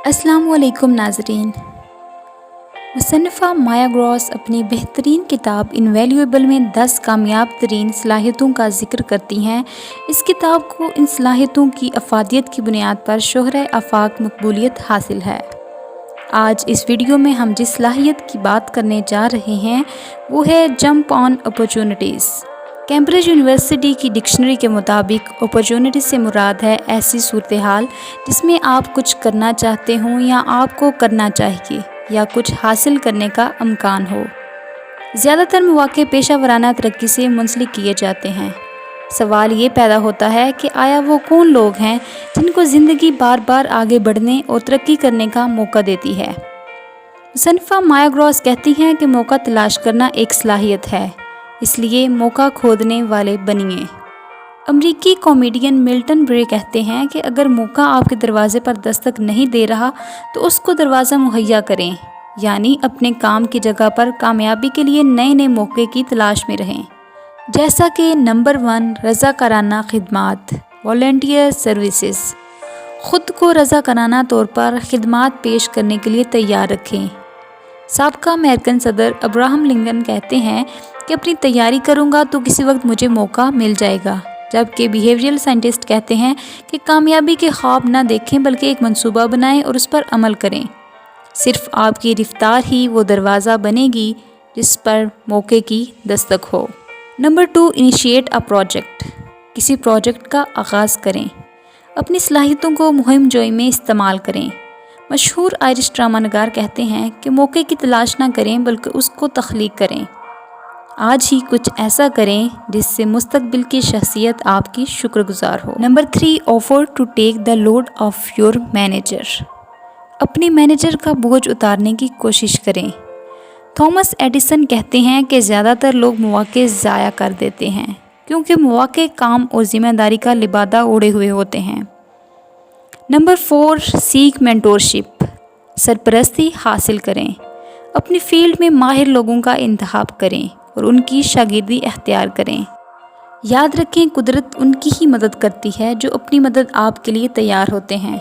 अस्सलाम वालेकुम नाज़रीन। मुसन्निफ़ा माया ग्रॉस अपनी बेहतरीन किताब इनवैल्यूएबल में 10 कामयाब तरीन सलाहियतों का ज़िक्र करती हैं। इस किताब को इन सलाहियतों की अफादियत की बुनियाद पर शोहरे आफाक मकबूलियत हासिल है। आज इस वीडियो में हम जिस सलाहियत की बात करने जा रहे हैं वो है jump on opportunities. Cambridge university की डिक्शनरी के मुताबिक अपॉर्चुनिटी से मुराद है ऐसी सूरत हाल जिसमें आप कुछ करना चाहते हों या आपको करना चाहिए या कुछ हासिल करने का इम्कान हो। ज़्यादातर मौक़े पेशा वराना तरक्की से मुंसलिक किए जाते हैं। सवाल ये पैदा होता है कि आया वो कौन लोग हैं जिनको ज़िंदगी बार बार आगे बढ़ने और तरक्की करने का मौका देती है। मुसन्निफ़ा माया ग्रॉस कहती हैं कि मौका तलाश करना एक सलाहियत है, इसलिए मौका खोदने वाले बनिए। अमरीकी कॉमेडियन मिल्टन ब्रे कहते हैं कि अगर मौका आपके दरवाज़े पर दस्तक नहीं दे रहा तो उसको दरवाज़ा मुहैया करें, यानी अपने काम की जगह पर कामयाबी के लिए नए नए मौके की तलाश में रहें। जैसा कि नंबर 1 रज़ाकाराना खिदमात, वॉलंटियर सर्विसेज। ख़ुद को रज़ाकाराना तौर पर खिदमात पेश करने के लिए तैयार रखें। साबका अमेरिकन सदर अब्राहम लिंकन कहते हैं कि अपनी तैयारी करूंगा तो किसी वक्त मुझे मौका मिल जाएगा, जबकि बिहेवियरल साइंटिस्ट कहते हैं कि कामयाबी के ख्वाब ना देखें बल्कि एक मंसूबा बनाएं और उस पर अमल करें। सिर्फ आपकी रफ्तार ही वो दरवाज़ा बनेगी जिस पर मौके की दस्तक हो। Number 2 initiate a project. किसी प्रोजेक्ट का आगाज़ करें। अपनी सलाहियतों को मुहिम जोई में इस्तेमाल करें। मशहूर आयरिश ड्रामा नगार कहते हैं कि मौके की तलाश ना करें बल्कि उसको तख्लीक करें। आज ही कुछ ऐसा करें जिससे मुस्तकबिल की शख्सियत आपकी शुक्रगुजार हो। Number 3 offer to take the load of your manager. अपने मैनेजर का बोझ उतारने की कोशिश करें। थॉमस एडिसन कहते हैं कि ज़्यादातर लोग मौके ज़ाया कर देते हैं क्योंकि मौके काम और ज़िम्मेदारी का लिबादा ओढ़े हुए होते हैं। Number 4 seek mentorship. सरपरस्ती हासिल करें। अपनी फील्ड में माहिर लोगों का इंतखाब करें और उनकी शागिर्दी इख्तियार करें। याद रखें, कुदरत उनकी ही मदद करती है जो अपनी मदद आपके लिए तैयार होते हैं।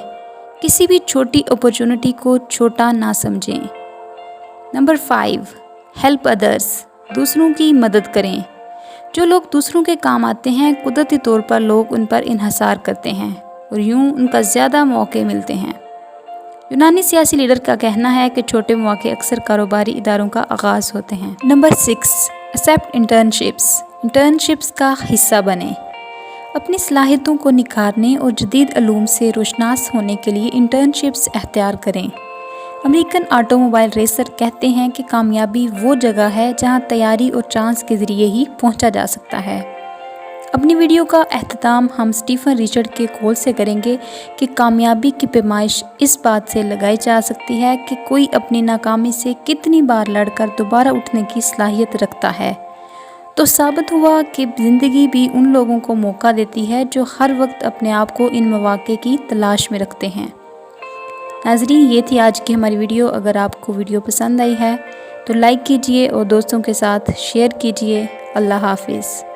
किसी भी छोटी अपॉर्चुनिटी को छोटा ना समझें। Number 5 help others. दूसरों की मदद करें। जो लोग दूसरों के काम आते हैं कुदरती तौर पर लोग उन पर इन्हसार करते हैं और यूं उनका ज़्यादा मौके मिलते हैं। यूनानी सियासी लीडर का कहना है कि छोटे मौके अक्सर कारोबारी इदारों का आगाज़ होते हैं। Number 6 accept internships. इंटर्नशिप्स का हिस्सा बने। अपनी सलाहियतों को निखारने और जदीद अलूम से रोशनास होने के लिए इंटर्नशिप्स इख्तियार करें। अमेरिकन ऑटोमोबाइल रेसर कहते हैं कि कामयाबी वो जगह है जहां तैयारी और चांस के ज़रिए ही पहुंचा जा सकता है। अपनी वीडियो का एख्तिताम हम स्टीफन रिचर्ड के कॉल से करेंगे कि कामयाबी की पैमाइश इस बात से लगाई जा सकती है कि कोई अपनी नाकामी से कितनी बार लड़कर दोबारा उठने की सलाहियत रखता है। तो साबित हुआ कि ज़िंदगी भी उन लोगों को मौका देती है जो हर वक्त अपने आप को इन मौक़े की तलाश में रखते हैं। नाज़रीन, ये थी आज की हमारी वीडियो। अगर आपको वीडियो पसंद आई है तो लाइक कीजिए और दोस्तों के साथ शेयर कीजिए। अल्लाह हाफिज़।